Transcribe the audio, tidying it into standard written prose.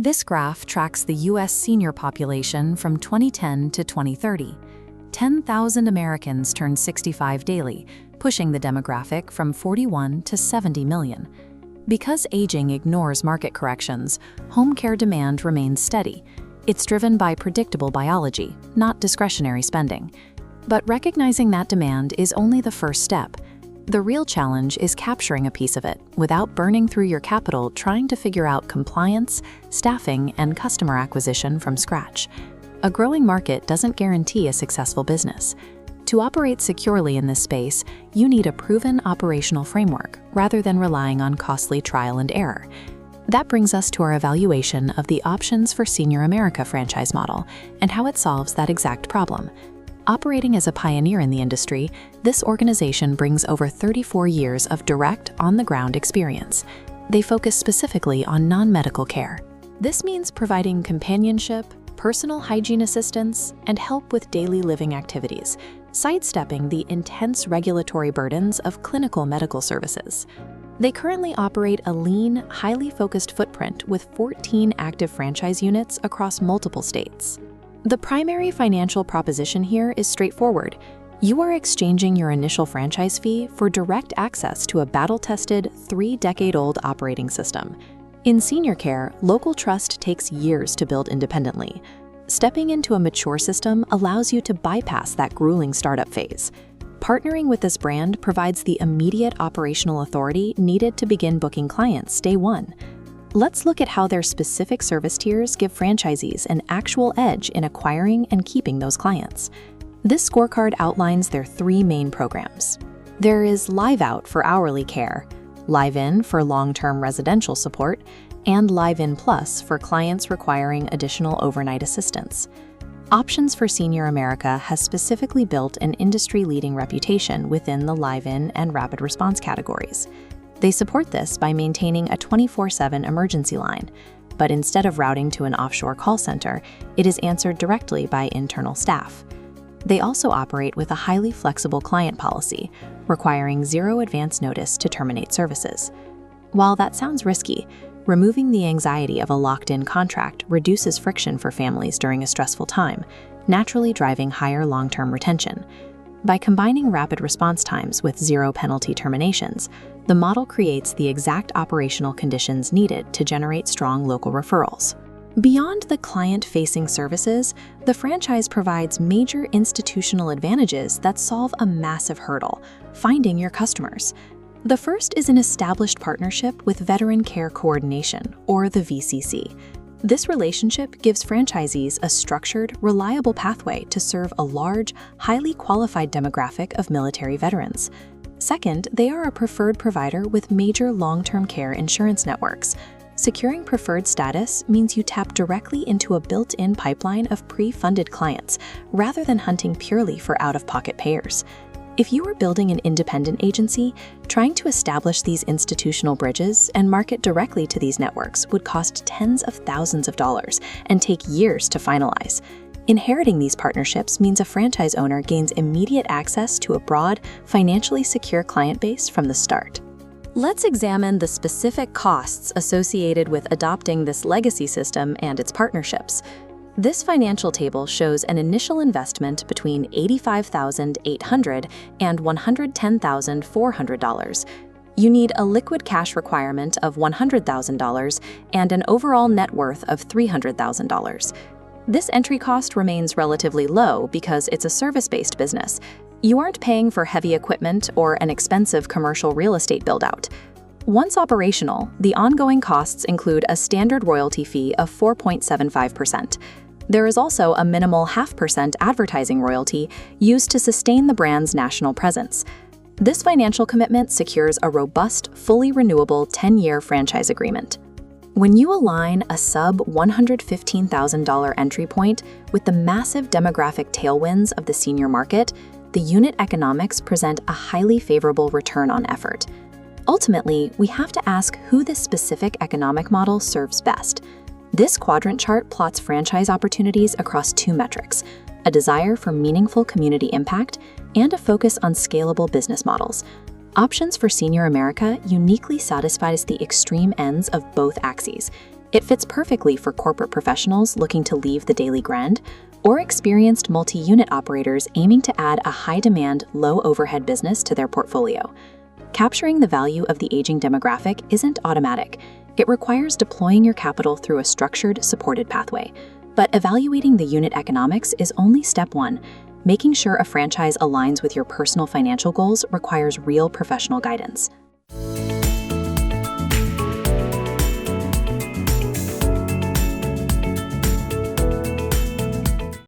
This graph tracks the U.S. senior population from 2010 to 2030. 10,000 Americans turn 65 daily, pushing the demographic from 41 to 70 million. Because aging ignores market corrections, home care demand remains steady. It's driven by predictable biology, not discretionary spending. But recognizing that demand is only the first step. The real challenge is capturing a piece of it without burning through your capital trying to figure out compliance, staffing, and customer acquisition from scratch. A growing market doesn't guarantee a successful business. To operate securely in this space, you need a proven operational framework rather than relying on costly trial and error. That brings us to our evaluation of the Options for Senior America franchise model and how it solves that exact problem. Operating as a pioneer in the industry, this organization brings over 34 years of direct, on-the-ground experience. They focus specifically on non-medical care. This means providing companionship, personal hygiene assistance, and help with daily living activities, sidestepping the intense regulatory burdens of clinical medical services. They currently operate a lean, highly focused footprint with 14 active franchise units across multiple states. The primary financial proposition here is straightforward. You are exchanging your initial franchise fee for direct access to a battle-tested, 3-decade-old operating system. In senior care, local trust takes years to build independently. Stepping into a mature system allows you to bypass that grueling startup phase. Partnering with this brand provides the immediate operational authority needed to begin booking clients day one. Let's look at how their specific service tiers give franchisees an actual edge in acquiring and keeping those clients. This scorecard outlines their 3 main programs. There is Live Out for hourly care, Live In for long-term residential support, and Live In Plus for clients requiring additional overnight assistance. Options for Senior America has specifically built an industry-leading reputation within the Live In and Rapid Response categories. They support this by maintaining a 24/7 emergency line, but instead of routing to an offshore call center, it is answered directly by internal staff. They also operate with a highly flexible client policy, requiring 0 advance notice to terminate services. While that sounds risky, removing the anxiety of a locked-in contract reduces friction for families during a stressful time, naturally driving higher long-term retention. By combining rapid response times with 0 penalty terminations, the model creates the exact operational conditions needed to generate strong local referrals. Beyond the client-facing services, the franchise provides major institutional advantages that solve a massive hurdle: finding your customers. The first is an established partnership with Veteran Care Coordination, or the VCC. This relationship gives franchisees a structured, reliable pathway to serve a large, highly qualified demographic of military veterans. Second, they are a preferred provider with major long-term care insurance networks. Securing preferred status means you tap directly into a built-in pipeline of pre-funded clients, rather than hunting purely for out-of-pocket payers. If you are building an independent agency, trying to establish these institutional bridges and market directly to these networks would cost tens of thousands of dollars and take years to finalize. Inheriting these partnerships means a franchise owner gains immediate access to a broad, financially secure client base from the start. Let's examine the specific costs associated with adopting this legacy system and its partnerships. This financial table shows an initial investment between $85,800 and $110,400. You need a liquid cash requirement of $100,000 and an overall net worth of $300,000. This entry cost remains relatively low because it's a service-based business. You aren't paying for heavy equipment or an expensive commercial real estate build-out. Once operational, the ongoing costs include a standard royalty fee of 4.75%. There is also a minimal 0.5% advertising royalty used to sustain the brand's national presence. This financial commitment secures a robust, fully renewable 10-year franchise agreement. When you align a sub-$115,000 entry point with the massive demographic tailwinds of the senior market, the unit economics present a highly favorable return on effort. Ultimately, we have to ask who this specific economic model serves best. This quadrant chart plots franchise opportunities across 2 metrics: a desire for meaningful community impact and a focus on scalable business models. Options for Senior America uniquely satisfies the extreme ends of both axes. It fits perfectly for corporate professionals looking to leave the daily grind or experienced multi-unit operators aiming to add a high-demand, low-overhead business to their portfolio. Capturing the value of the aging demographic isn't automatic. It requires deploying your capital through a structured, supported pathway. But evaluating the unit economics is only step one. Making sure a franchise aligns with your personal financial goals requires real professional guidance.